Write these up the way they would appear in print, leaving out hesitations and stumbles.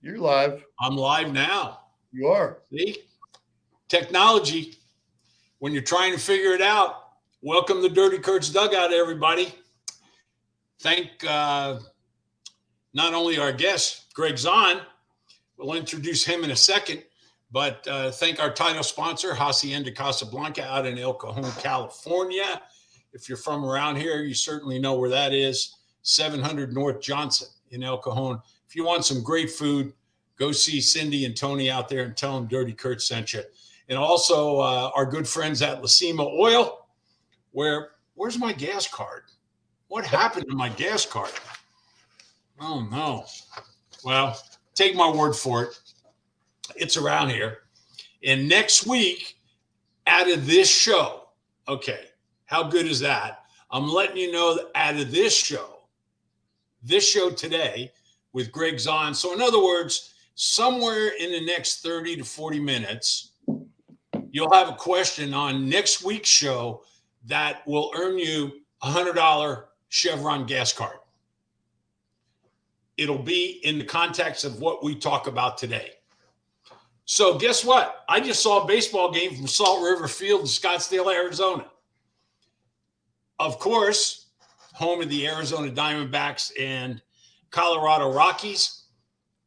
You're live. I'm live now. You are. See? Technology, when you're trying to figure it out. Welcome to Dirty Kurt's Dugout, everybody. Thank not only our guest, Gregg Zaun, we'll introduce him in a second, but thank our title sponsor, Hacienda Casablanca out in El Cajon, California. If you're from around here, you certainly know where that is, 700 North Johnson in El Cajon. If you want some great food, go see Cindy and Tony out there and tell them Dirty Kurt sent you. And also our good friends at Lacima Oil, where's my gas card? What happened to my gas card? Oh, no. Well, take my word for it. It's around here. And next week, out of this show, okay, how good is that? I'm letting you know that out of this show today with Gregg Zaun. So in other words, somewhere in the next 30 to 40 minutes, you'll have a question on next week's show that will earn you a $100 Chevron gas card. It'll be in the context of what we talk about today. So guess what? I just saw a baseball game from Salt River Field in Scottsdale, Arizona. Of course, home of the Arizona Diamondbacks and Colorado Rockies,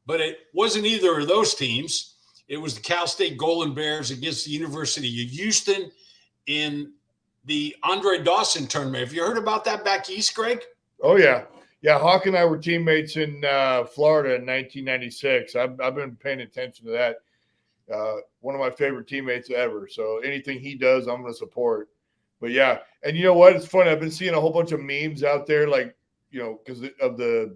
but it wasn't either of those teams. It was the Cal State Golden Bears against the University of Houston in the Andre Dawson tournament. Have you heard about that back east, Greg? Oh, yeah. Yeah, Hawk and I were teammates in Florida in 1996. I've been paying attention to that. One of my favorite teammates ever. So anything he does, I'm going to support. But, yeah, and you know what? It's funny. I've been seeing a whole bunch of memes out there, like, you know, because of the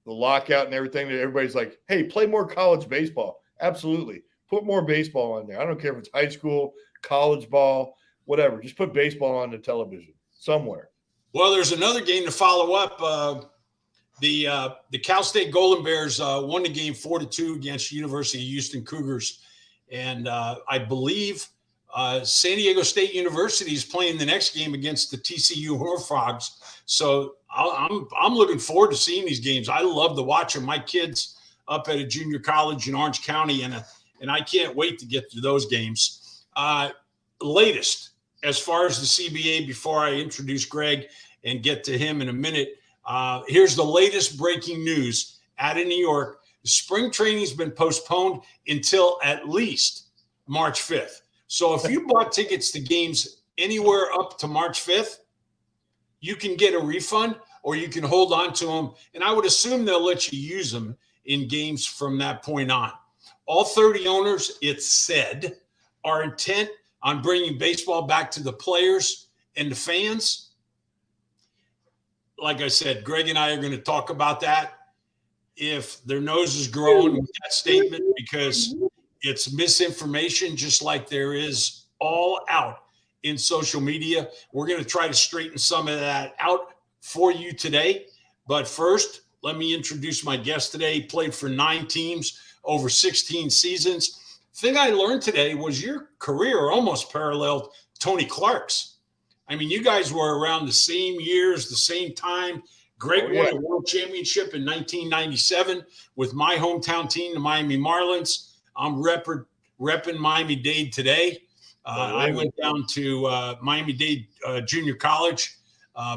lockout and everything. That everybody's like, hey, play more college baseball. Absolutely. Put more baseball on there. I don't care if it's high school, college ball, whatever. Just put baseball on the television somewhere. Well, there's another game to follow up. The Cal State Golden Bears won the game 4-2 against University of Houston Cougars. And I believe San Diego State University is playing the next game against the TCU Horned Frogs. So I'm looking forward to seeing these games. I love to watch them. My kids up at a junior college in Orange County, and I can't wait to get to those games. Latest, as far as the CBA, before I introduce Greg and get to him in a minute, here's the latest breaking news out of New York. Spring training's been postponed until at least March 5th. So if you bought tickets to games anywhere up to March 5th, you can get a refund or you can hold on to them. And I would assume they'll let you use them in games from that point on. All 30 owners, it's said, are intent on bringing baseball back to the players and the fans. Like I said, Greg and I are going to talk about that. If their nose is growing with that statement, because it's misinformation, just like there is all out in social media. We're going to try to straighten some of that out for you today. But first, let me introduce my guest today. He played for 9 teams over 16 seasons. The thing I learned today was your career almost paralleled Tony Clark's. I mean, you guys were around the same years, the same time. Greg won a world championship in 1997 with my hometown team, the Miami Marlins. I'm repping Miami-Dade today. I went down to Miami-Dade Junior College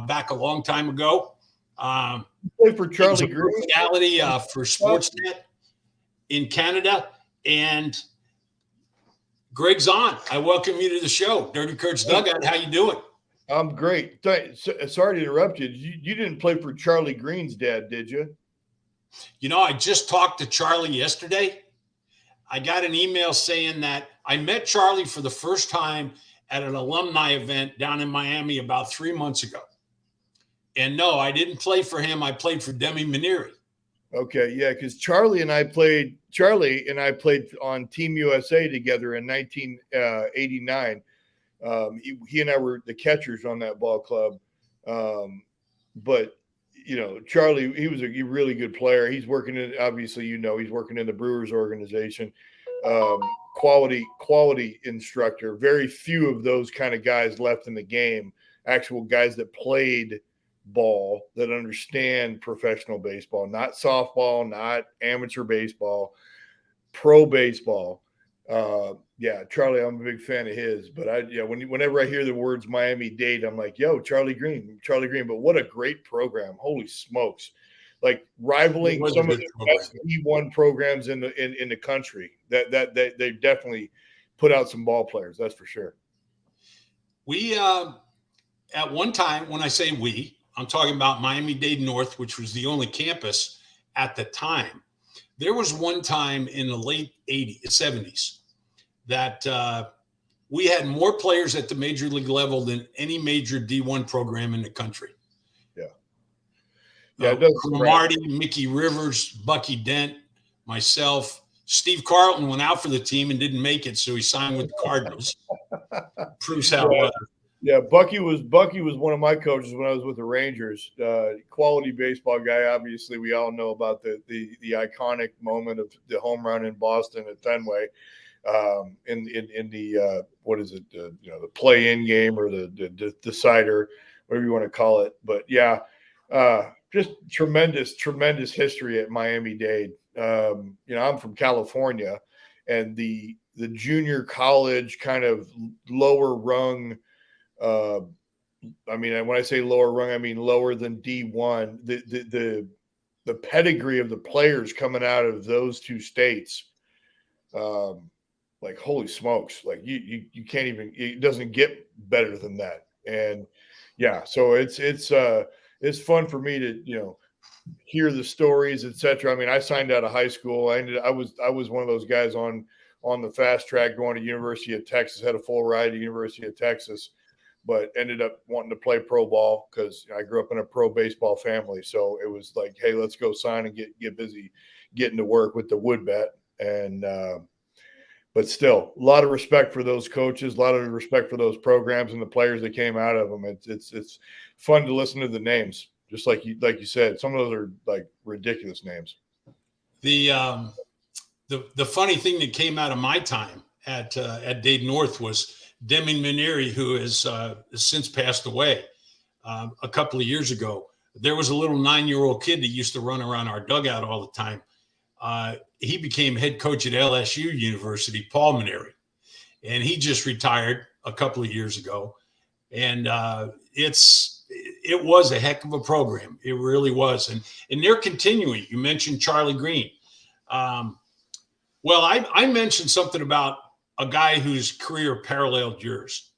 back a long time ago. Played for Charlie Green. Personality for Sportsnet in Canada. And Gregg Zaun, I welcome you to the show. Dirty Kurt's Dugout. How you doing? I'm great. Sorry to interrupt you. You didn't play for Charlie Green's dad, did you? You know, I just talked to Charlie yesterday. I got an email saying that I met Charlie for the first time at an alumni event down in Miami about 3 months ago. And no, I didn't play for him. I played for Demi Maneri. Okay, yeah, because Charlie and I played on Team USA together in 1989. He and I were the catchers on that ball club. But, you know, Charlie, he was a really good player. He's working in, obviously, you know, he's working in the Brewers organization. Quality instructor. Very few of those kind of guys left in the game, actual guys that played ball that understand professional baseball, not softball, not amateur baseball, pro baseball. Yeah, Charlie, I'm a big fan of his. But whenever I hear the words Miami-Dade, I'm like, yo, Charlie Green. But what a great program! Holy smokes! Like rivaling some of the best D1 programs in the country. That they definitely put out some ball players. That's for sure. We at one time, when I say we, I'm talking about Miami-Dade North, which was the only campus at the time. There was one time in the late 70s that we had more players at the major league level than any major D1 program in the country. Yeah. Marty, Mickey Rivers, Bucky Dent, myself. Steve Carlton went out for the team and didn't make it, so he signed with the Cardinals. Proves how. Yeah, Bucky was one of my coaches when I was with the Rangers. Quality baseball guy. Obviously, we all know about the iconic moment of the home run in Boston at Fenway, in the what is it? The play-in game or the decider, whatever you want to call it. But yeah, just tremendous history at Miami-Dade. I'm from California, and the junior college kind of lower rung. When I say lower rung, I mean lower than D1. The pedigree of the players coming out of those two states, like holy smokes, like you can't even. It doesn't get better than that. And yeah, so it's fun for me to hear the stories, etc. I mean, I signed out of high school. I was one of those guys on the fast track going to University of Texas. Had a full ride to University of Texas, but ended up wanting to play pro ball because I grew up in a pro baseball family. So it was like, hey, let's go sign and get busy getting to work with the wood bat. And but still, a lot of respect for those coaches, a lot of respect for those programs and the players that came out of them. It's fun to listen to the names, just like you said. Some of those are like ridiculous names. The funny thing that came out of my time at Dade North was Deming Maneri, who has since passed away a couple of years ago. There was a little 9-year-old kid that used to run around our dugout all the time. He became head coach at LSU University, Paul Maneri, and he just retired a couple of years ago. And it was a heck of a program. It really was. And they're continuing. You mentioned Charlie Green. Well, I mentioned something about a guy whose career paralleled yours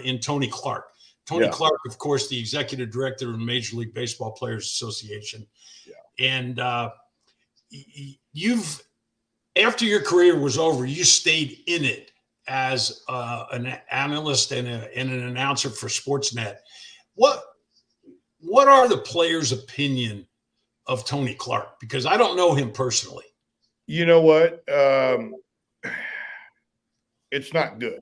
in Tony Clark. Tony Clark, of course, the executive director of the Major League Baseball Players Association. Yeah. And after your career was over, you stayed in it as an analyst and an announcer for Sportsnet. What are the players' opinion of Tony Clark? Because I don't know him personally. You know what? It's not good.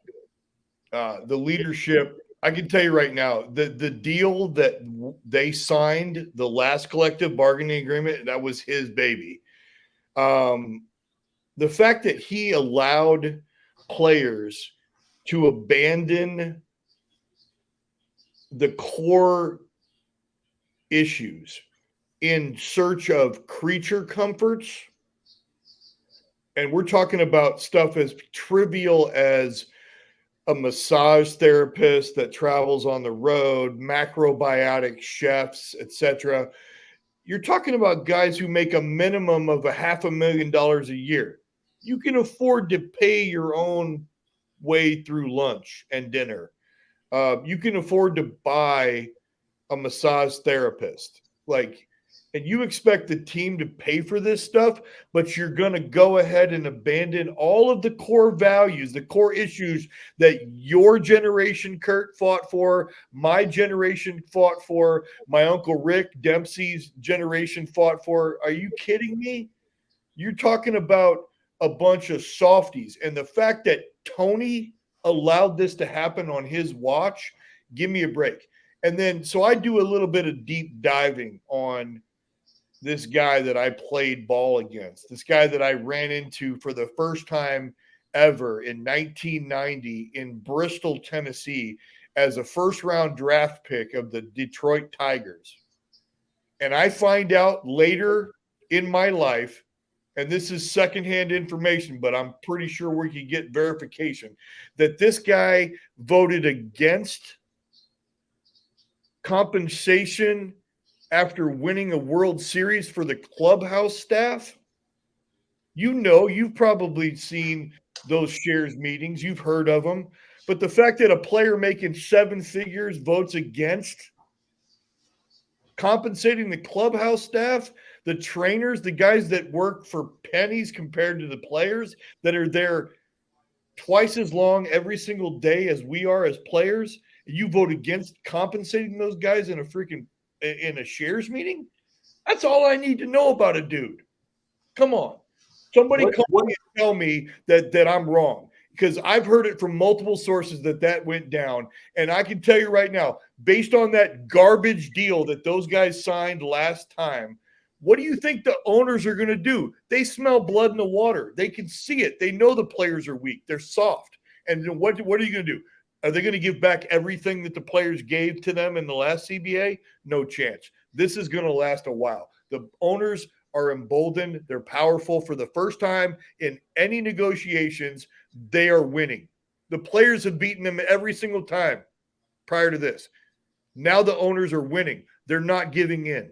The leadership, I can tell you right now, the deal that they signed, the last collective bargaining agreement, that was his baby. The fact that he allowed players to abandon the core issues in search of creature comforts, and we're talking about stuff as trivial as a massage therapist that travels on the road, macrobiotic chefs, etc. You're talking about guys who make a minimum of $500,000 a year. You can afford to pay your own way through lunch and dinner. You can afford to buy a massage therapist. And you expect the team to pay for this stuff, but you're going to go ahead and abandon all of the core values, the core issues that your generation, Kurt, fought for, my generation fought for, my Uncle Rick Dempsey's generation fought for. Are you kidding me? You're talking about a bunch of softies. And the fact that Tony allowed this to happen on his watch, give me a break. And then, so I do a little bit of deep diving on this guy that I played ball against, this guy that I ran into for the first time ever in 1990 in Bristol, Tennessee, as a first-round draft pick of the Detroit Tigers. and I find out later in my life, and this is secondhand information, but I'm pretty sure we can get verification, that this guy voted against compensation after winning a World Series for the clubhouse staff. You've probably seen those shares meetings, you've heard of them, but the fact that a player making seven figures votes against compensating the clubhouse staff, the trainers, the guys that work for pennies compared to the players that are there twice as long every single day as we are as players, you vote against compensating those guys in a shares meeting? That's all I need to know about a dude. Come on. Somebody call me and tell me that I'm wrong, because I've heard it from multiple sources that went down. And I can tell you right now, based on that garbage deal that those guys signed last time, what do you think the owners are going to do? They smell blood in the water. They can see it. They know the players are weak. They're soft. And then what are you going to do? Are they going to give back everything that the players gave to them in the last CBA? No chance. This is going to last a while. The owners are emboldened. They're powerful. For the first time in any negotiations, they are winning. The players have beaten them every single time prior to this. Now the owners are winning. They're not giving in.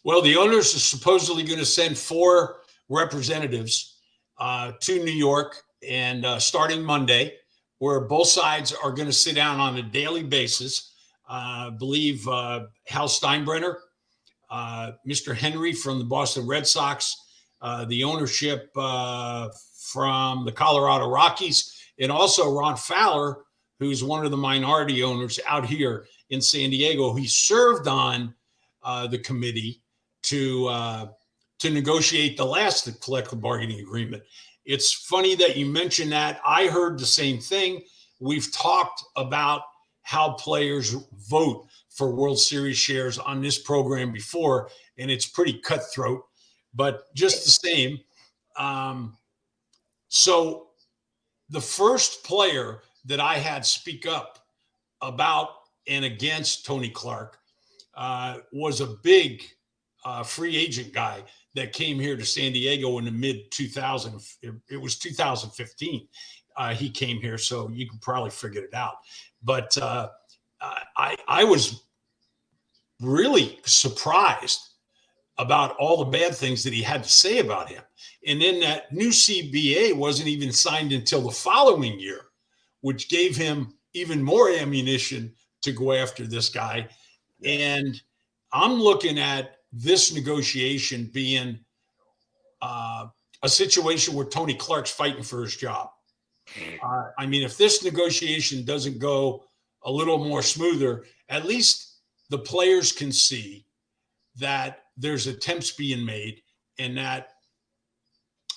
Well, the owners are supposedly going to send 4 representatives to New York, and starting Monday, where both sides are going to sit down on a daily basis. I believe Hal Steinbrenner, Mr. Henry from the Boston Red Sox, the ownership from the Colorado Rockies, and also Ron Fowler, who's one of the minority owners out here in San Diego. He served on the committee to negotiate the last collective bargaining agreement. It's funny that you mentioned that. I heard the same thing. We've talked about how players vote for World Series shares on this program before, and it's pretty cutthroat, but just the same. So the first player that I had speak up about and against Tony Clark was a big free agent guy that came here to San Diego in the mid 2000s. It was 2015. He came here, so you can probably figure it out. But I was really surprised about all the bad things that he had to say about him. And then that new CBA wasn't even signed until the following year, which gave him even more ammunition to go after this guy. And I'm looking at this negotiation being a situation where Tony Clark's fighting for his job. I mean, if this negotiation doesn't go a little more smoother, at least the players can see that there's attempts being made, and that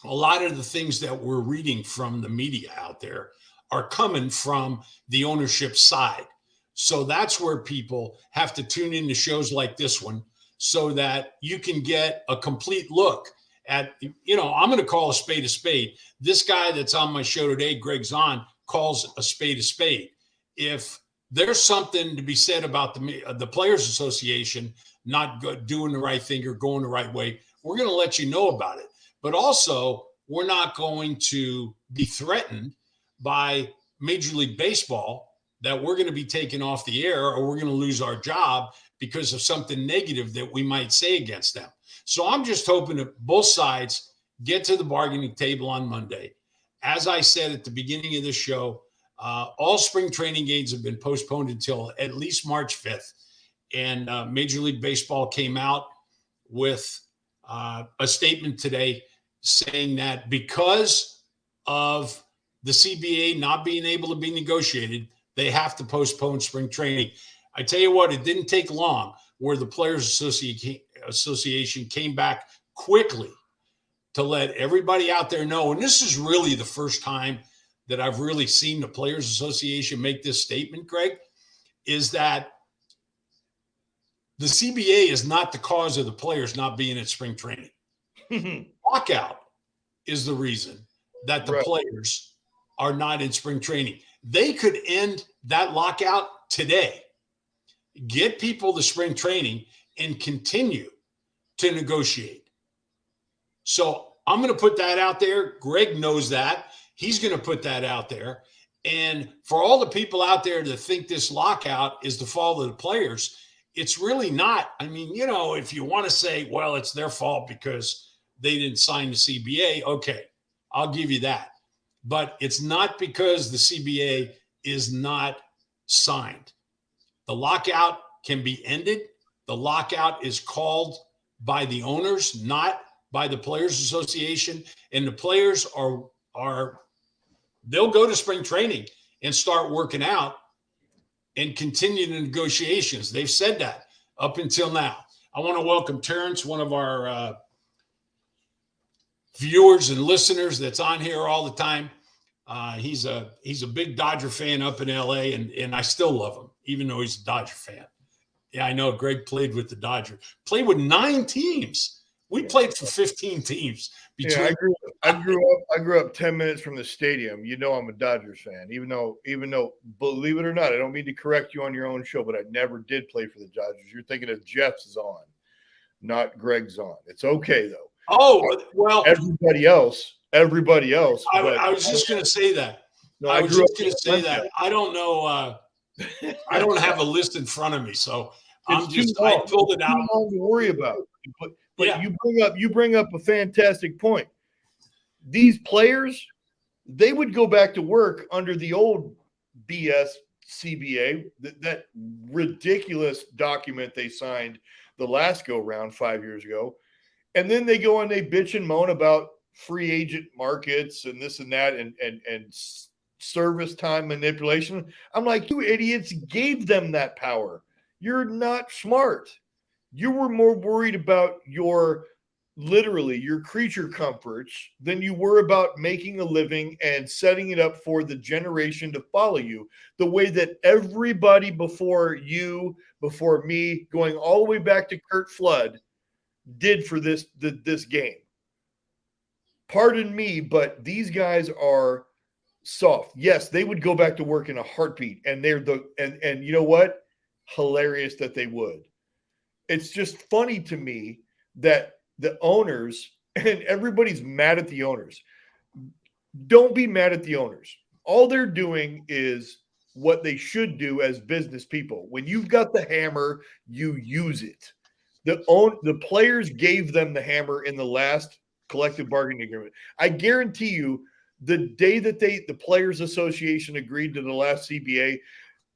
a lot of the things that we're reading from the media out there are coming from the ownership side. So that's where people have to tune into shows like this one, so that you can get a complete look at, I'm going to call a spade a spade. This guy that's on my show today, Gregg Zaun, calls a spade a spade. If there's something to be said about the Players Association not doing the right thing or going the right way, we're going to let you know about it. But also, we're not going to be threatened by Major League Baseball that we're going to be taken off the air or we're going to lose our job because of something negative that we might say against them. So I'm just hoping that both sides get to the bargaining table on Monday. As I said at the beginning of the show, all spring training games have been postponed until at least March 5th. And Major League Baseball came out with a statement today saying that because of the CBA not being able to be negotiated, they have to postpone spring training. I tell you what, it didn't take long where the Players Association came back quickly to let everybody out there know. And this is really the first time that I've really seen the Players Association make this statement, Greg, is that the CBA is not the cause of the players not being at spring training. Lockout is the reason that the players are not in spring training. They could end that lockout today. get people to spring training, and continue to negotiate. So I'm going to put that out there. Gregg knows that. He's going to put that out there. And for all the people out there that think this lockout is the fault of the players, it's really not. I mean, if you want to say, well, it's their fault because they didn't sign the CBA, okay, I'll give you that. But it's not because the CBA is not signed. The lockout can be ended. The lockout is called by the owners, not by the Players Association. And the players they'll go to spring training and start working out and continue the negotiations. They've said that up until now. I want to welcome Terrence, one of our viewers and listeners that's on here all the time. He's a big Dodger fan up in LA, and I still love him, even though he's a Dodger fan. Yeah, I know. Gregg played with the Dodgers. Played with 9 teams. We played for 15 teams. I grew up 10 minutes from the stadium. I'm a Dodgers fan, even though, believe it or not, I don't mean to correct you on your own show, but I never did play for the Dodgers. You're thinking of Jeff Zaun, not Gregg Zaun. It's okay though. Oh, well, everybody else. I was just going to say that. No, I was just going to say that. I don't know. I don't have a list in front of me, so I pulled it out. Too long to worry about. But yeah. you bring up a fantastic point. These players, they would go back to work under the old BS CBA, that ridiculous document they signed the last go round 5 years ago. And then they go and they bitch and moan about free agent markets and this and that and service time manipulation. I'm like, you idiots gave them that power. You're not smart. You were more worried about your creature comforts than you were about making a living and setting it up for the generation to follow you, the way that everybody before you, before me, going all the way back to Curt Flood, did for this game. Pardon me, but these guys are soft. Yes, they would go back to work in a heartbeat, and and you know what? Hilarious that they would. It's just funny to me that the owners, and everybody's mad at the owners. Don't be mad at the owners. All they're doing is what they should do as business people. When you've got the hammer, you use it. The players gave them the hammer in the last collective bargaining agreement. I guarantee you, the day that the Players Association agreed to the last CBA,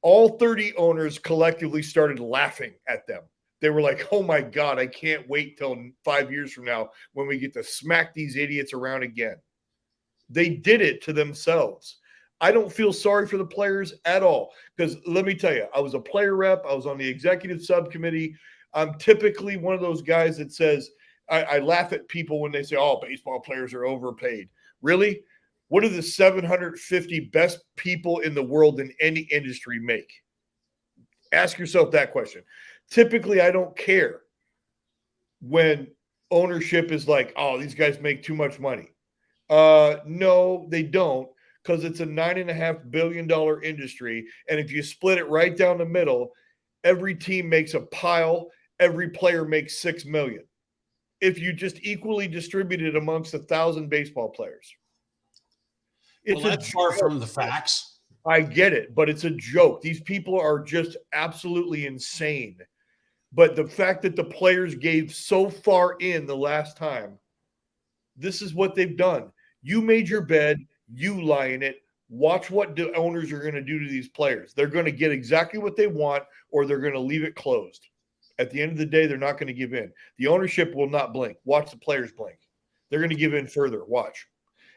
all 30 owners collectively started laughing at them. They were like, oh my God, I can't wait till 5 years from now when we get to smack these idiots around again. They did it to themselves. I don't feel sorry for the players at all, because let me tell you, I was a player rep. I was on the executive subcommittee. I'm typically one of those guys that says, I laugh at people when they say, oh, baseball players are overpaid. Really? What do the 750 best people in the world in any industry make? Ask yourself that question. Typically, I don't care when ownership is like, oh, these guys make too much money. No, they don't, because it's a $9.5 billion industry. And if you split it right down the middle, every team makes a pile. Every player makes $6 million. If you just equally distribute it amongst 1,000 baseball players. That's far from the facts. I get it, but it's a joke. These people are just absolutely insane. But the fact that the players gave so far in the last time, this is what they've done. You made your bed, you lie in it. Watch what the owners are going to do to these players. They're going to get exactly what they want, or they're going to leave it closed. At the end of the day, they're not going to give in. The ownership will not blink. Watch the players blink. They're going to give in further. Watch.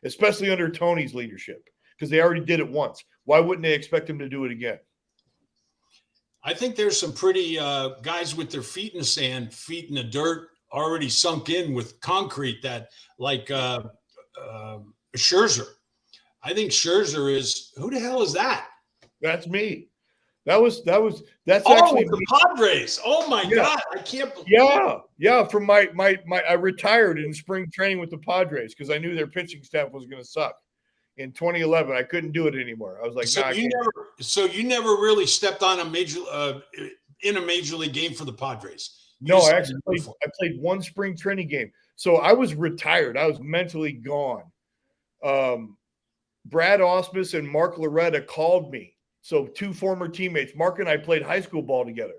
Especially under Tony's leadership, because they already did it once. Why wouldn't they expect him to do it again? I think there's some pretty guys with their feet in the sand, feet in the dirt, already sunk in with concrete, that like Scherzer. I think Scherzer is, who the hell is that? That's me. That's actually the Padres. Oh my God. I can't believe Yeah. From my I retired in spring training with the Padres because I knew their pitching staff was going to suck. In 2011, I couldn't do it anymore. I was like, so you never really stepped on a major in a major league game for the Padres? No, I actually played one spring training game. So I was retired. I was mentally gone. Brad Ausmus and Mark Loretta called me. So two former teammates. Mark and I played high school ball together.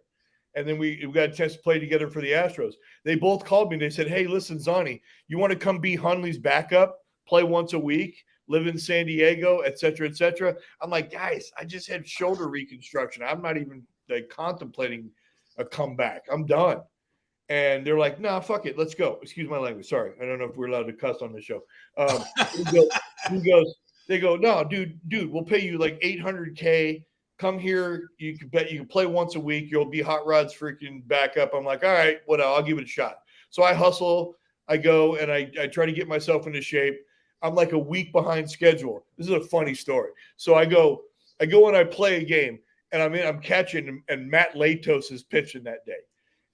And then we got a chance to play together for the Astros. They both called me. They said, hey, listen, Zauni, you want to come be Hundley's backup, play once a week, live in San Diego, et cetera, et cetera? I'm like, guys, I just had shoulder reconstruction. I'm not even contemplating a comeback. I'm done. And they're like, nah, fuck it. Let's go. Excuse my language. Sorry. I don't know if we're allowed to cuss on the show. They go, no, dude, we'll pay you like $800K. Come here. You can bet you can play once a week. You'll be Hot Rod's freaking backup. I'm like, all right, whatever. I'll give it a shot. So I hustle. I go and I try to get myself into shape. I'm like a week behind schedule. This is a funny story. So I go and I play a game, and I'm catching, and Matt Latos is pitching that day.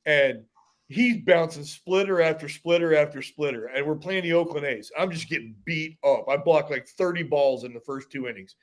And he's bouncing splitter after splitter after splitter, and we're playing the Oakland A's. I'm just getting beat up. I blocked like 30 balls in the first 2 innings.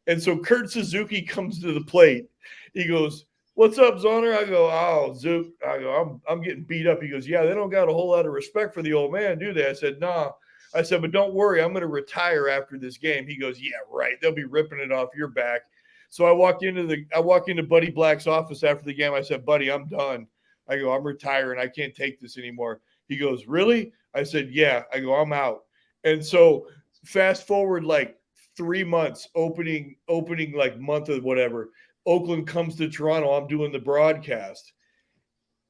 And so Kurt Suzuki comes to the plate. He goes, what's up, Zauner? I go, oh, Zook. I go, I'm getting beat up. He goes, yeah, they don't got a whole lot of respect for the old man, do they? I said, nah. I said, but don't worry. I'm going to retire after this game. He goes, yeah, right. They'll be ripping it off your back. So I walk into Buddy Black's office after the game. I said, buddy, I'm done. I go, I'm retiring. I can't take this anymore. He goes, really? I said, yeah. I go, I'm out. And so fast forward like 3 months, opening like month of whatever, Oakland comes to Toronto. I'm doing the broadcast.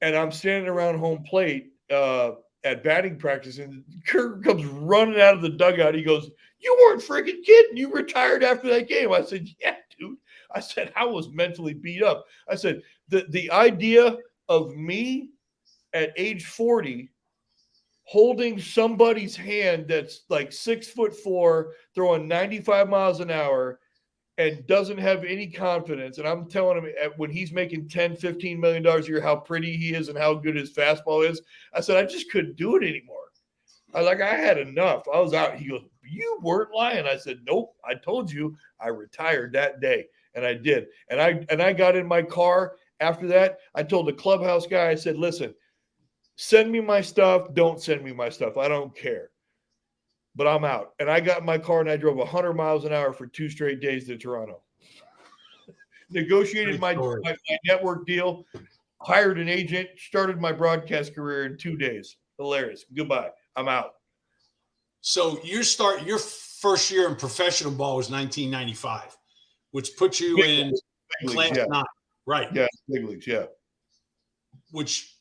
And I'm standing around home plate at batting practice, and Kurt comes running out of the dugout. He goes, you weren't freaking kidding. You retired after that game. I said, yeah, dude. I said, I was mentally beat up. I said, the idea of me at age 40 holding somebody's hand that's like 6'4", throwing 95 miles an hour and doesn't have any confidence. And I'm telling him when he's making $10, $15 million a year, how pretty he is and how good his fastball is. I said, I just couldn't do it anymore. I had enough. I was out. He goes, you weren't lying. I said, nope. I told you I retired that day. And I did. And I got in my car after that. I told the clubhouse guy, I said, listen, send me my stuff. Don't send me my stuff. I don't care. But I'm out. And I got in my car and I drove 100 miles an hour for 2 straight days to Toronto. Negotiated my network deal, hired an agent, started my broadcast career in 2 days. Hilarious. Goodbye. I'm out. So your first year in professional ball was 1995, which puts you in class 9. Right. Yeah, big leagues, yeah. Which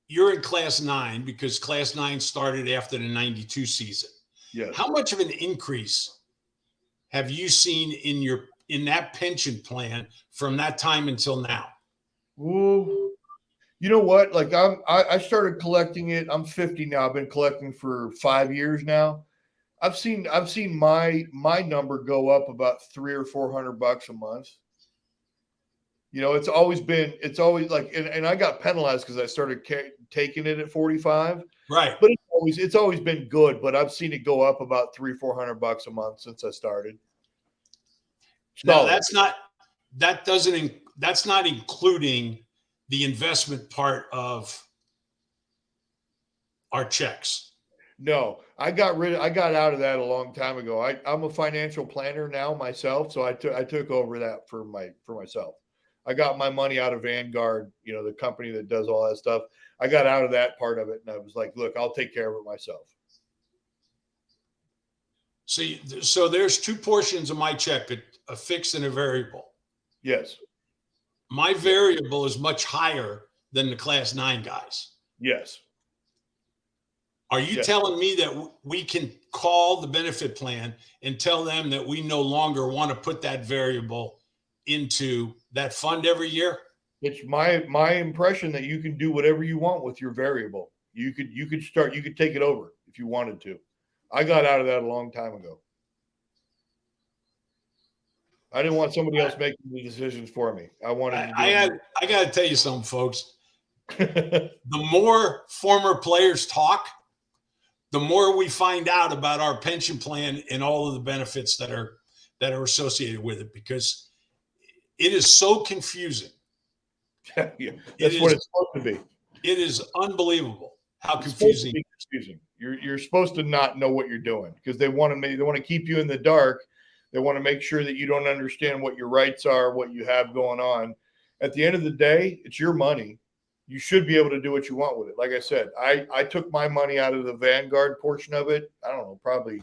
you're in class 9 because class 9 started after the 92 season. Yes. How much of an increase have you seen in that pension plan from that time until now? Ooh, you know what? Like I started collecting it. I'm 50 now. I've been collecting for 5 years now. I've seen my number go up about $300 or $400 a month. You know, it's always like, and I got penalized because I started taking it at 45. Right. But it's always been good. But I've seen it go up about $300-400 a month since I started. No, that's not including the investment part of our checks. No, I got out of that a long time ago. I'm a financial planner now myself, so I took over that for myself. I got my money out of Vanguard, you know, the company that does all that stuff. I got out of that part of it, and I was like, look, I'll take care of it myself. So there's 2 portions of my check, a fixed and a variable. Yes. My variable is much higher than the class 9 guys. Yes. Are you telling me that we can call the benefit plan and tell them that we no longer want to put that variable into that fund every year? It's my impression that you can do whatever you want with your variable. You could take it over if you wanted to. I got out of that a long time ago. I didn't want somebody else making the decisions for me. I wanted to I got to tell you something, folks. The more former players talk, the more we find out about our pension plan and all of the benefits that are associated with it, because it is so confusing. Yeah, that's what it's supposed to be. It is unbelievable how It's confusing. confusing. You're supposed to not know what you're doing because they want to keep you in the dark. They want to make sure that you don't understand what your rights are, what you have going on. At the end of the day, it's your money. You should be able to do what you want with it. Like I said, I took my money out of the Vanguard portion of it. I don't know, probably,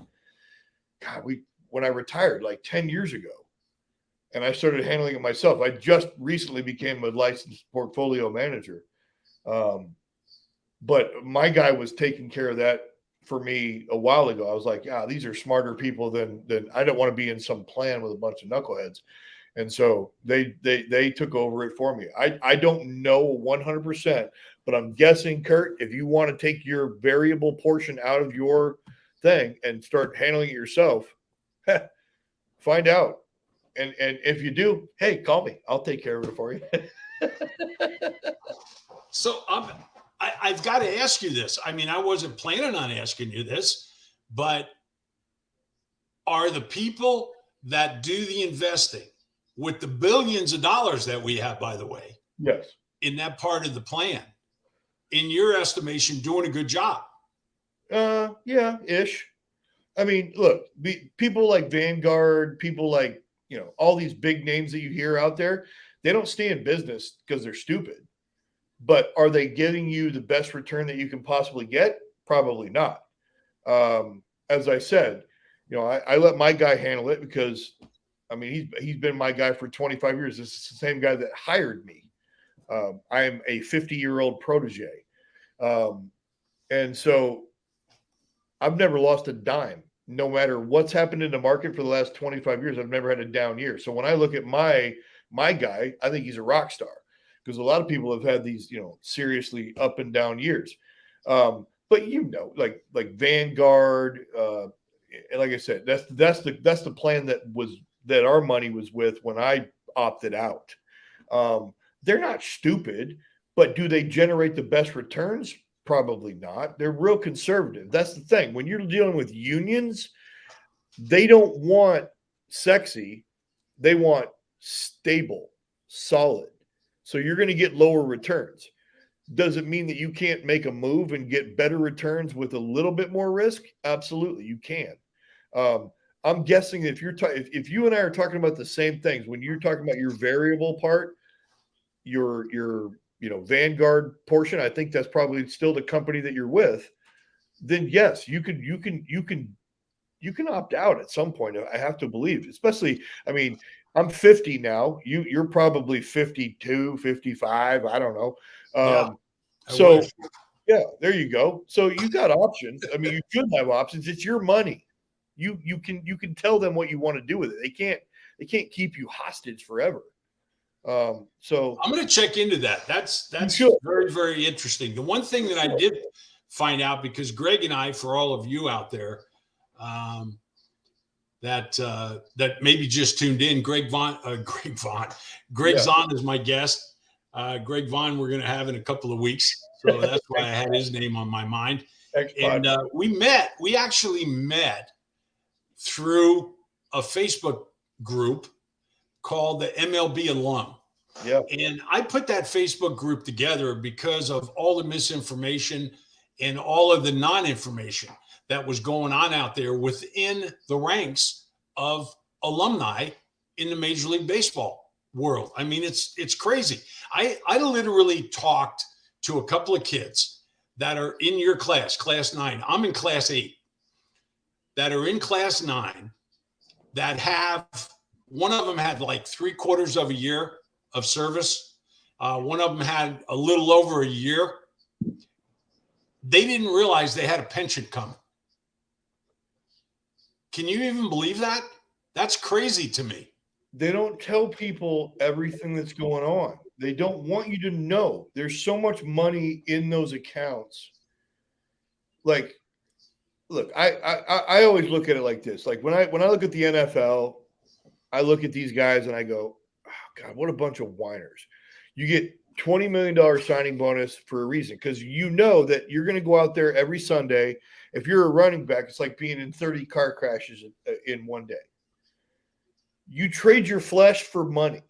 God, when I retired like 10 years ago, and I started handling it myself. I just recently became a licensed portfolio manager. But my guy was taking care of that for me a while ago. I was like, yeah, these are smarter people than I don't want to be in some plan with a bunch of knuckleheads. And so they took over it for me. I don't know 100%, but I'm guessing, Kurt, if you want to take your variable portion out of your thing and start handling it yourself, find out. And if you do, hey, call me. I'll take care of it for you. So I've got to ask you this. I mean, I wasn't planning on asking you this, but are the people that do the investing with the billions of dollars that we have, by the way, yes, in that part of the plan, in your estimation, doing a good job? Yeah, ish. I mean, look, people like Vanguard, people like, all these big names that you hear out there, they don't stay in business because they're stupid. But are they giving you the best return that you can possibly get? Probably not. As I said, I let my guy handle it because, I mean, he's been my guy for 25 years. This is the same guy that hired me. I am a 50-year-old protege. And so I've never lost a dime. No matter what's happened in the market for the last 25 years, I've never had a down year. So when I look at my guy, I think he's a rock star because a lot of people have had these, seriously up and down years. But like Vanguard, like I said, that's the plan that our money was with when I opted out. They're not stupid, but do they generate the best returns? Probably not. They're real conservative. That's the thing. When you're dealing with unions, they don't want sexy. They want stable, solid. So you're going to get lower returns. Does it mean that you can't make a move and get better returns with a little bit more risk? Absolutely, you can. I'm guessing if if you and I are talking about the same things, when you're talking about your variable part, your Vanguard portion, I think that's probably still the company that you're with. Then yes, you can opt out at some point. I have to believe, especially, I mean, I'm 50 now. You're probably 52, 55. I don't know. So yeah, there you go. So you got options. I mean, you should have options. It's your money. You can tell them what you want to do with it. They can't keep you hostage forever. So I'm going to check into that. That's very, very interesting. The one thing that I did find out, because Greg and I, for all of you out there, that maybe just tuned in, Gregg Zaun is my guest. Gregg Zaun we're going to have in a couple of weeks, so that's why I had his name on my mind. And we actually met through a Facebook group called the MLB Alum. Yeah. And I put that Facebook group together because of all the misinformation and all of the non-information that was going on out there within the ranks of alumni in the Major League Baseball world. I mean, it's crazy. I literally talked to a couple of kids that are in your class 9. I'm in class 8, that are in class 9 that have, one of them had like 3/4 of a year of service. One of them had a little over a year. They didn't realize they had a pension coming. Can you even believe that? That's crazy to me. They don't tell people everything that's going on. They don't want you to know. There's so much money in those accounts. Like, look, I always look at it like this. Like when I look at the NFL, I look at these guys and I go, oh God, what a bunch of whiners. You get $20 million signing bonus for a reason, because you know that you're going to go out there every Sunday. If you're a running back, it's like being in 30 car crashes in one day. You trade your flesh for money.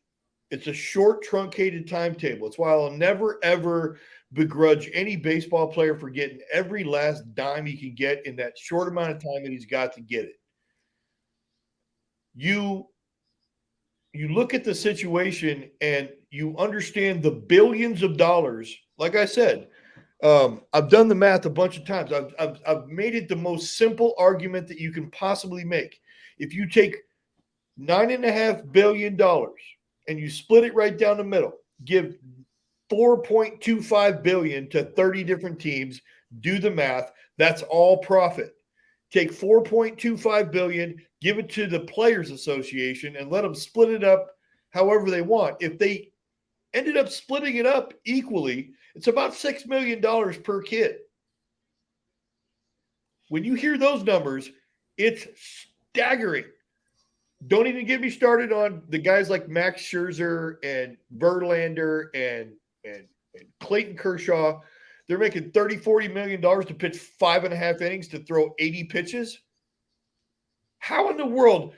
It's a short, truncated timetable. It's why I'll never, ever begrudge any baseball player for getting every last dime he can get in that short amount of time that he's got to get it. You look at the situation and you understand the billions of dollars. Like I said, I've done the math a bunch of times. I've made it the most simple argument that you can possibly make. If you take $9.5 billion and you split it right down the middle, give $4.25 billion to 30 different teams, do the math, that's all profit. Take $4.25 billion, give it to the Players Association, and let them split it up however they want. If they ended up splitting it up equally, it's about $6 million per kid. When you hear those numbers, it's staggering. Don't even get me started on the guys like Max Scherzer and Verlander and Clayton Kershaw. They're making $30-40 million to pitch 5.5 innings to throw 80 pitches. How in the world,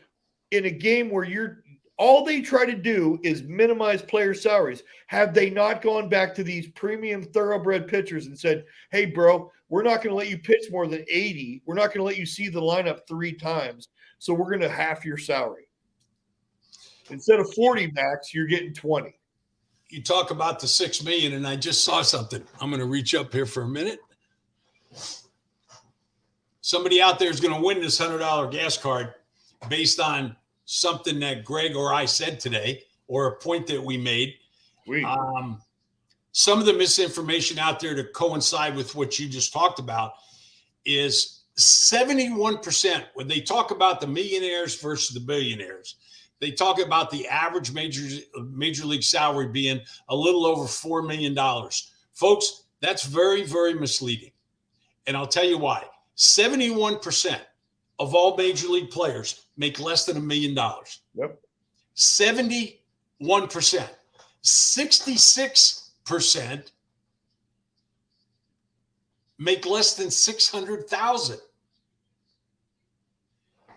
in a game where all they try to do is minimize player salaries, have they not gone back to these premium thoroughbred pitchers and said, hey, bro, we're not going to let you pitch more than 80. We're not going to let you see the lineup 3 times. So we're going to half your salary. Instead of 40 max, you're getting 20. You talk about the $6 million, and I just saw something. I'm going to reach up here for a minute. Somebody out there is going to win this $100 gas card based on something that Greg or I said today, or a point that we made. Some of the misinformation out there to coincide with what you just talked about is 71%. When they talk about the millionaires versus the billionaires, they talk about the average major league salary being a little over $4 million. Folks, that's very, very misleading. And I'll tell you why. 71% of all major league players make less than $1 million. Yep. 71%. 66% make less than $600,000.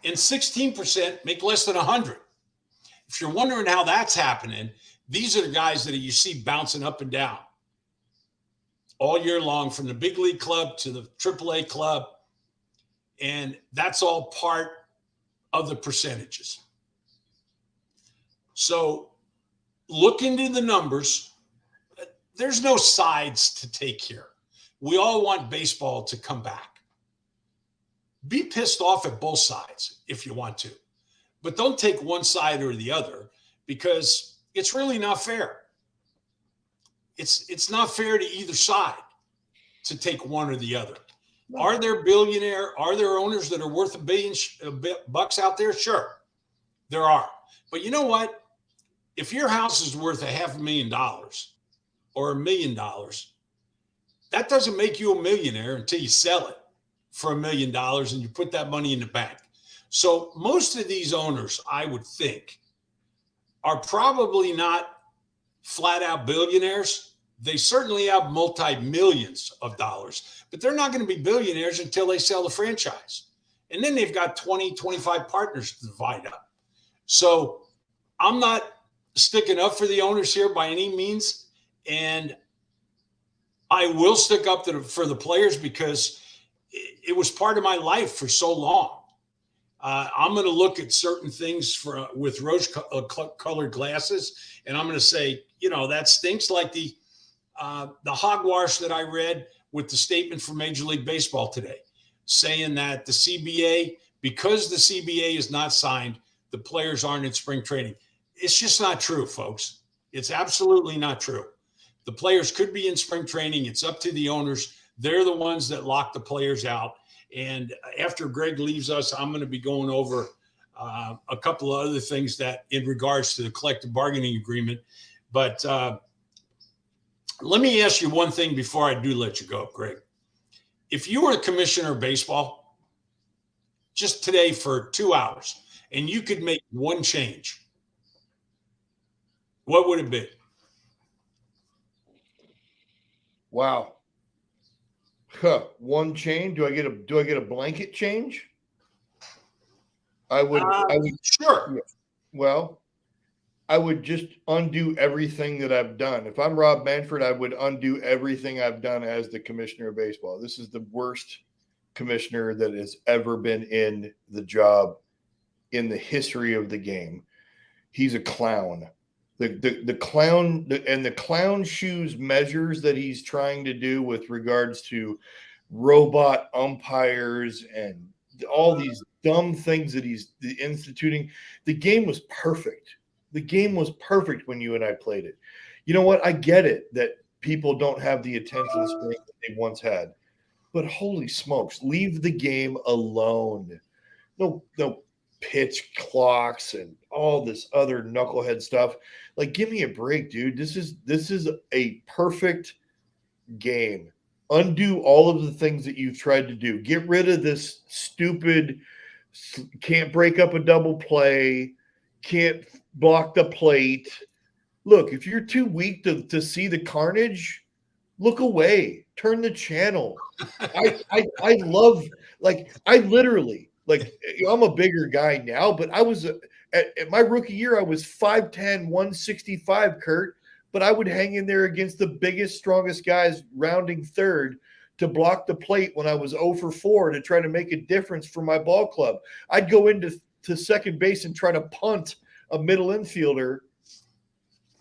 And 16% make less than 100. If you're wondering how that's happening, these are the guys that you see bouncing up and down all year long, from the big league club to the AAA club. And that's all part of the percentages. So look into the numbers. There's no sides to take here. We all want baseball to come back. Be pissed off at both sides if you want to, but don't take one side or the other, because it's really not fair. It's not fair to either side to take one or the other. Are there owners that are worth $1 billion bucks out there? Sure, there are. But you know what? If your house is worth $500,000 or $1 million, that doesn't make you a millionaire until you sell it for $1 million and you put that money in the bank. So most of these owners, I would think, are probably not flat out billionaires. They certainly have multi-millions of dollars, but they're not going to be billionaires until they sell the franchise. And then they've got 20, 25 partners to divide up. So I'm not sticking up for the owners here by any means. And I will stick up for the players because it was part of my life for so long. I'm going to look at certain things with rose-colored glasses, and I'm going to say, that stinks, like the hogwash that I read with the statement from Major League Baseball today, saying that the CBA, because the CBA is not signed, the players aren't in spring training. It's just not true, folks. It's absolutely not true. The players could be in spring training. It's up to the owners. They're the ones that lock the players out. And after Greg leaves us, I'm going to be going over a couple of other things that in regards to the collective bargaining agreement. But let me ask you one thing before I do let you go, Greg. If you were a commissioner of baseball just today for 2 hours and you could make one change, what would it be? Wow. One change? Do I get a blanket change? I would Sure. Well, I would just undo everything that I've done. If I'm Rob Manfred, I would undo everything I've done as the commissioner of baseball. This is the worst commissioner that has ever been in the job in the history of the game. He's a clown. The clown and the clown shoes measures that he's trying to do with regards to robot umpires and all these dumb things that he's instituting. The game was perfect. The game was perfect when you and I played it. You know what? I get it that people don't have the attention span that they once had, but holy smokes, leave the game alone. No pitch clocks and all this other knucklehead stuff. Like, give me a break, dude. This is a perfect game. Undo all of the things that you've tried to do. Get rid of this stupid can't break up a double play, can't block the plate. Look, if you're too weak to see the carnage, look away. Turn the channel. I love, like, I literally, like, I'm a bigger guy now, but I was at my rookie year, I was 5'10", 165, Kurt, but I would hang in there against the biggest, strongest guys rounding third to block the plate when I was 0 for 4 to try to make a difference for my ball club. I'd go into second base and try to punt a middle infielder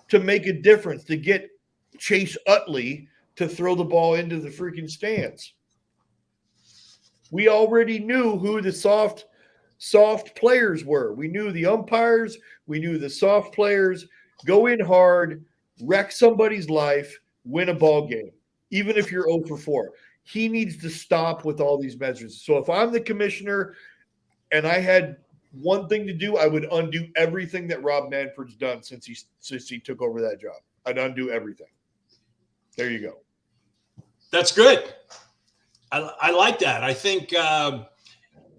to make a difference, to get Chase Utley to throw the ball into the freaking stands. We already knew who the soft players were. We knew the umpires. We knew the soft players. Go in hard, wreck somebody's life, win a ball game, even if you're 0 for 4. He needs to stop with all these measures. So if I'm the commissioner and I had one thing to do, I would undo everything that Rob Manfred's done since he took over that job. I'd undo everything. There you go. That's good. I like that. I think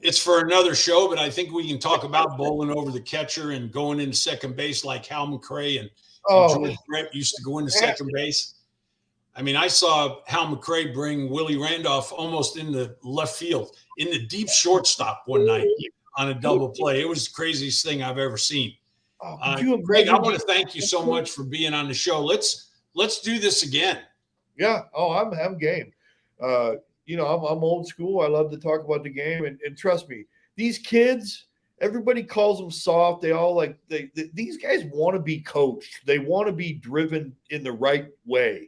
it's for another show, but I think we can talk about bowling over the catcher and going into second base like Hal McRae and George Brett used to go into second base. I mean, I saw Hal McRae bring Willie Randolph almost in the left field, in the deep shortstop one night on a double play. It was the craziest thing I've ever seen. Gregg, I want to thank you so much for being on the show. Let's do this again. Yeah. Oh, I'm game. I'm old school. I love to talk about the game, and trust me, these kids, everybody calls them soft. They all these guys want to be coached. They want to be driven in the right way.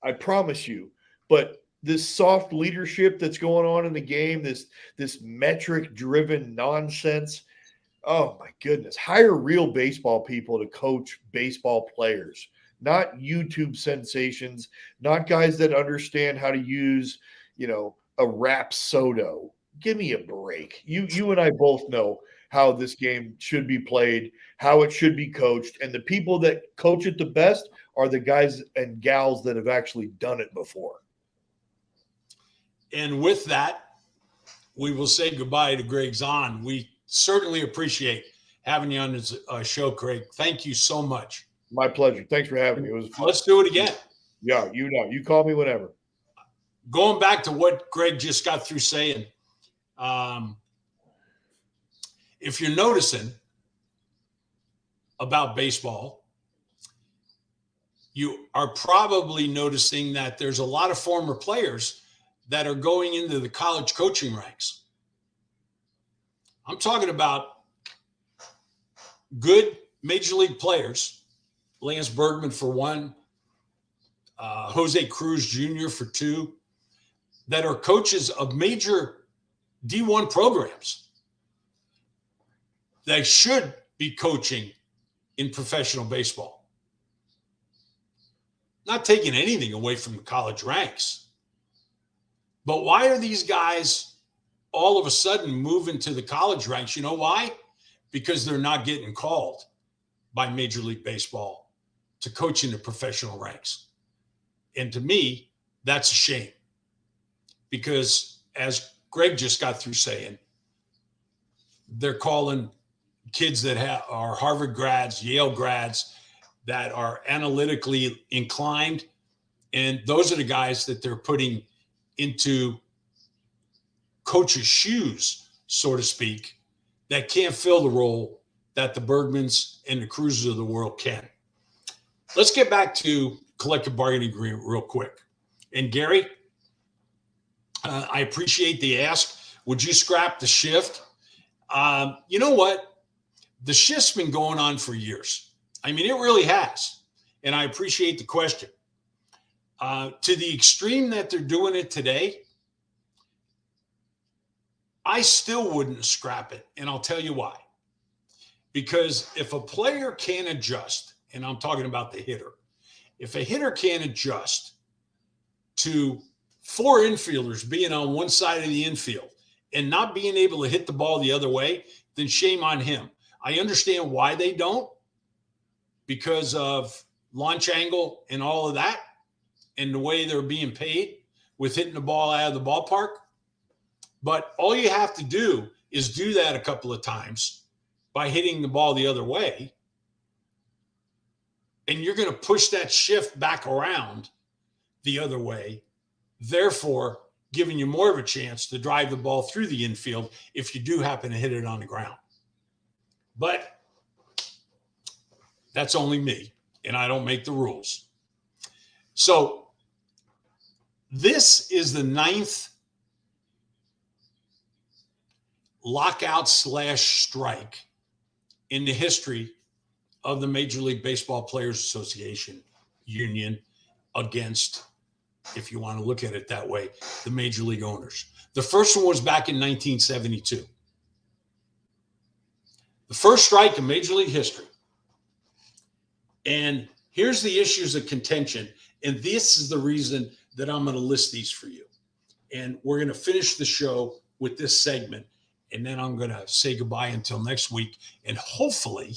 I promise you. But this soft leadership that's going on in the game, this metric driven nonsense. Oh my goodness. Hire real baseball people to coach baseball players, not YouTube sensations, not guys that understand how to use, a Rapsodo. Give me a break. You and I both know how this game should be played, how it should be coached, and the people that coach it the best are the guys and gals that have actually done it before. And with that, we will say goodbye to Gregg Zaun. We certainly appreciate having you on this show, Craig. Thank you so much. My pleasure. Thanks for having me. It was fun. Let's do it again. Yeah, you call me whenever. Going back to what Gregg just got through saying, if you're noticing about baseball, you are probably noticing that there's a lot of former players that are going into the college coaching ranks. I'm talking about good major league players, Lance Bergman for one, Jose Cruz Jr. for two, that are coaches of major D1 programs that should be coaching in professional baseball. Not taking anything away from the college ranks. But why are these guys all of a sudden moving to the college ranks? You know why? Because they're not getting called by Major League Baseball to coach in the professional ranks. And to me, that's a shame. Because as Gregg just got through saying, they're calling kids that are Harvard grads, Yale grads, that are analytically inclined. And those are the guys that they're putting into coach's shoes, so to speak, that can't fill the role that the Bergmans and the Cruisers of the world can. Let's get back to collective bargaining agreement real quick. And Gary, I appreciate the ask. Would you scrap the shift? You know what? The shift's been going on for years. I mean, it really has. And I appreciate the question. To the extreme that they're doing it today, I still wouldn't scrap it. And I'll tell you why. Because if a player can adjust, and I'm talking about the hitter, if a hitter can adjust to 4 infielders being on one side of the infield and not being able to hit the ball the other way, then shame on him. I understand why they don't, because of launch angle and all of that, and the way they're being paid with hitting the ball out of the ballpark. But all you have to do is do that a couple of times by hitting the ball the other way, and you're going to push that shift back around the other way, therefore giving you more of a chance to drive the ball through the infield if you do happen to hit it on the ground. But that's only me, and I don't make the rules. So this is the 9th lockout/strike in the history of the Major League Baseball Players Association union against, if you want to look at it that way, the major league owners. The first one was back in 1972. The first strike in Major League history. And here's the issues of contention. And this is the reason that I'm going to list these for you. And we're going to finish the show with this segment. And then I'm going to say goodbye until next week. And hopefully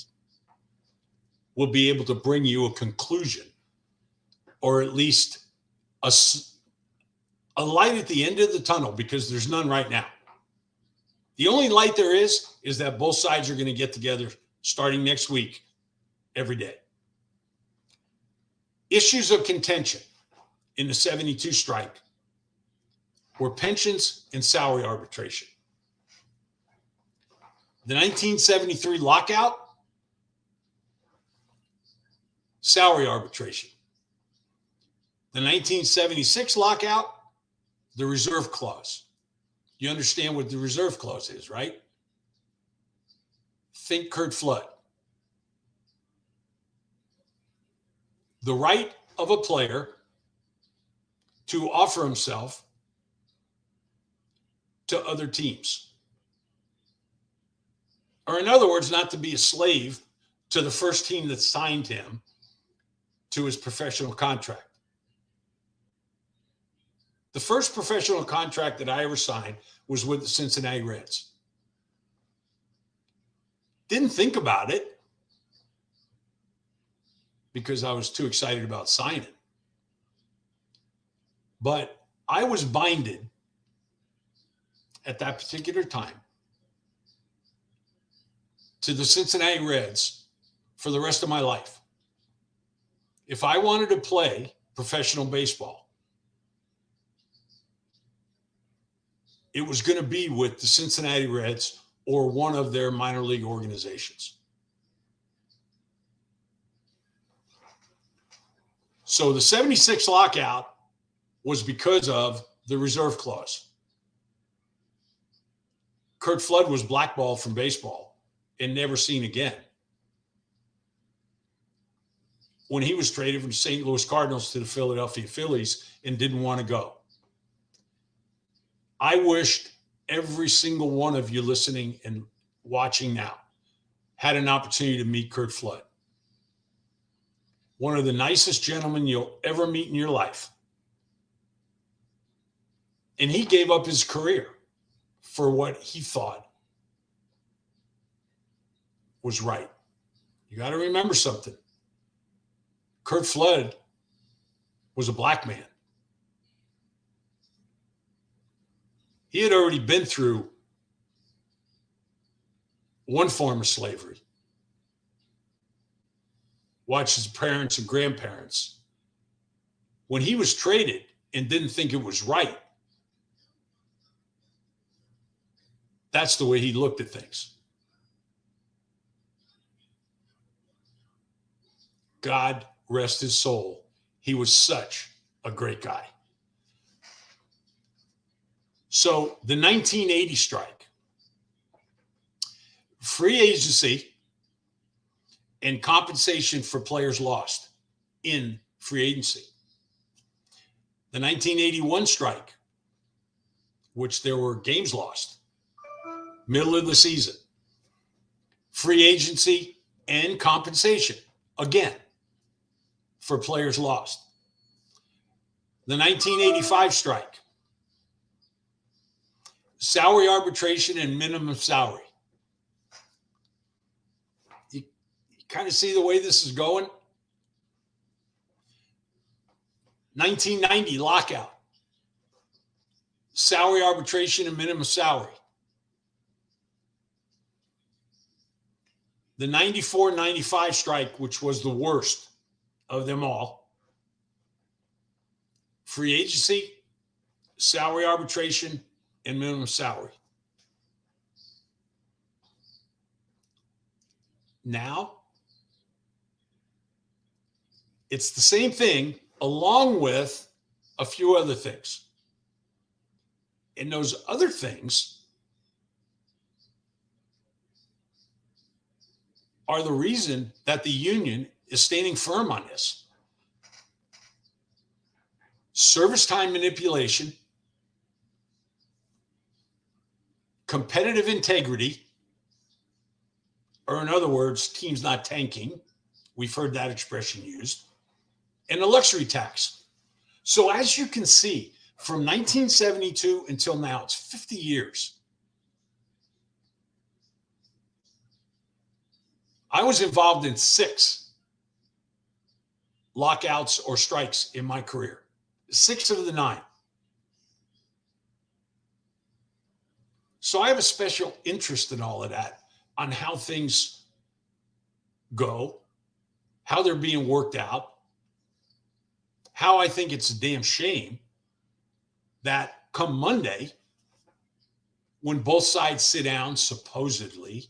we'll be able to bring you a conclusion, or at least a light at the end of the tunnel, because there's none right now. The only light there is that both sides are going to get together starting next week every day. Issues of contention in the 72 strike were pensions and salary arbitration. The 1973 lockout, salary arbitration. The 1976 lockout, the reserve clause. You understand what the reserve clause is, right? Think Curt Flood. The right of a player to offer himself to other teams. Or in other words, not to be a slave to the first team that signed him to his professional contract. The first professional contract that I ever signed was with the Cincinnati Reds. Didn't think about it because I was too excited about signing. But I was binded at that particular time to the Cincinnati Reds for the rest of my life. If I wanted to play professional baseball, it was going to be with the Cincinnati Reds or one of their minor league organizations. So the 76 lockout was because of the reserve clause. Curt Flood was blackballed from baseball and never seen again when he was traded from St. Louis Cardinals to the Philadelphia Phillies and didn't want to go. I wished every single one of you listening and watching now had an opportunity to meet Curt Flood. One of the nicest gentlemen you'll ever meet in your life. And he gave up his career for what he thought was right. You got to remember something. Curt Flood was a black man. He had already been through one form of slavery. Watched his parents and grandparents. When he was traded and didn't think it was right, that's the way he looked at things. God rest his soul. He was such a great guy. So the 1980 strike, free agency and compensation for players lost in free agency. The 1981 strike, which there were games lost, middle of the season, free agency and compensation, again, for players lost. The 1985 strike, salary arbitration and minimum salary. You kind of see the way this is going. 1990 lockout, salary arbitration and minimum salary. The 94-95 strike, which was the worst of them all, free agency, salary arbitration, and minimum salary. Now, it's the same thing along with a few other things. And those other things are the reason that the union is standing firm on this. Service time manipulation, competitive integrity, or in other words, teams not tanking. We've heard that expression used. And the luxury tax. So as you can see, from 1972 until now, it's 50 years. I was involved in 6 lockouts or strikes in my career, 6 of the 9. So I have a special interest in all of that, on how things go, how they're being worked out, how I think it's a damn shame that come Monday, when both sides sit down, supposedly,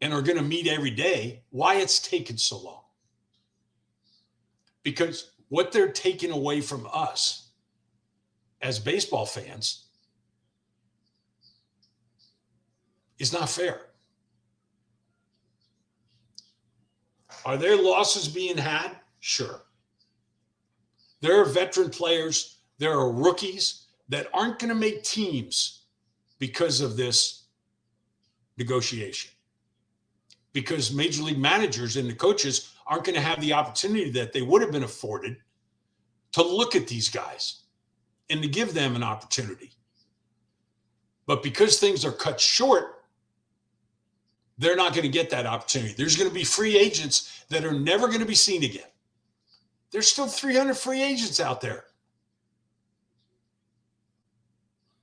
and are going to meet every day, why it's taken so long. Because what they're taking away from us as baseball fans is not fair. Are there losses being had? Sure. There are veteran players, there are rookies that aren't going to make teams because of this negotiation. Because major league managers and the coaches aren't going to have the opportunity that they would have been afforded to look at these guys and to give them an opportunity. But because things are cut short, they're not going to get that opportunity. There's going to be free agents that are never going to be seen again. There's still 300 free agents out there.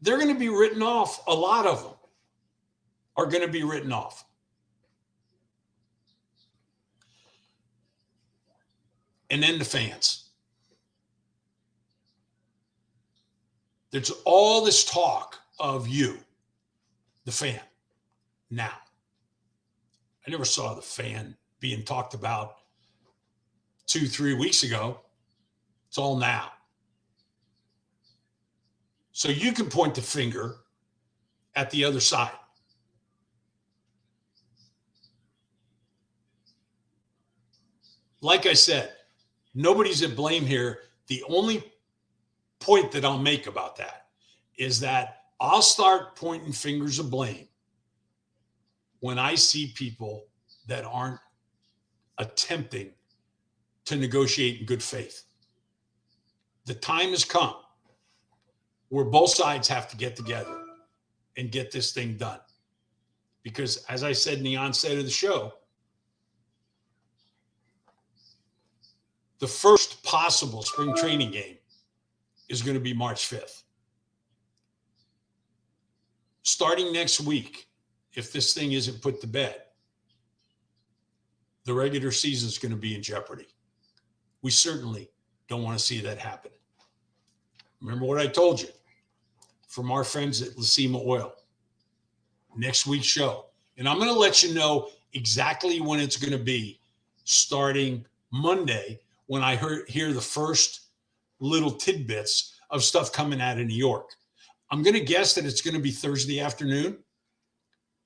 They're going to be written off. A lot of them are going to be written off. And then the fans. There's all this talk of you, the fan, now. I never saw the fan being talked about 2-3 weeks ago. It's all now. So you can point the finger at the other side. Like I said, nobody's at blame here. The only point that I'll make about that is that I'll start pointing fingers of blame when I see people that aren't attempting to negotiate in good faith. The time has come where both sides have to get together and get this thing done. Because as I said in the onset of the show, the first possible spring training game is going to be March 5th. Starting next week, if this thing isn't put to bed, the regular season is going to be in jeopardy. We certainly don't want to see that happen. Remember what I told you from our friends at Lacima Oil. Next week's show. And I'm going to let you know exactly when it's going to be starting Monday when I hear the first little tidbits of stuff coming out of New York. I'm going to guess that it's going to be Thursday afternoon,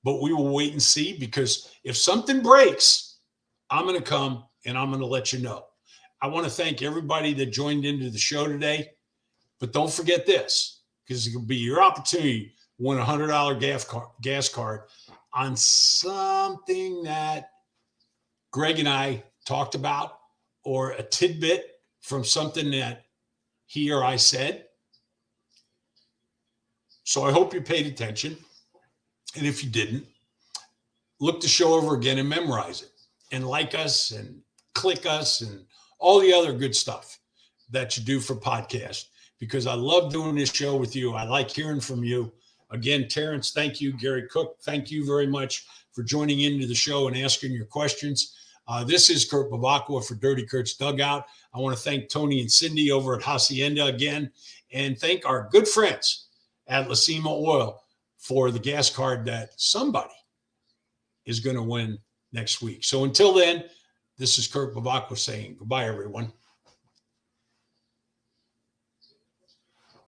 but we will wait and see, because if something breaks, I'm going to come and I'm going to let you know. I want to thank everybody that joined into the show today, but don't forget this, because it will be your opportunity to win a $100 gas card on something that Greg and I talked about, or a tidbit from something that he or I said. So I hope you paid attention. And if you didn't, look the show over again and memorize it, and like us and click us and all the other good stuff that you do for podcasts, because I love doing this show with you. I like hearing from you. Again, Terrence, thank you. Gary Cook, thank you very much for joining into the show and asking your questions. This is Kurt Bevacqua for Dirty Kurt's Dugout. I want to thank Tony and Cindy over at Hacienda again, and thank our good friends at Lacima Oil for the gas card that somebody is going to win next week. So until then, this is Kurt Bevacqua saying goodbye, everyone.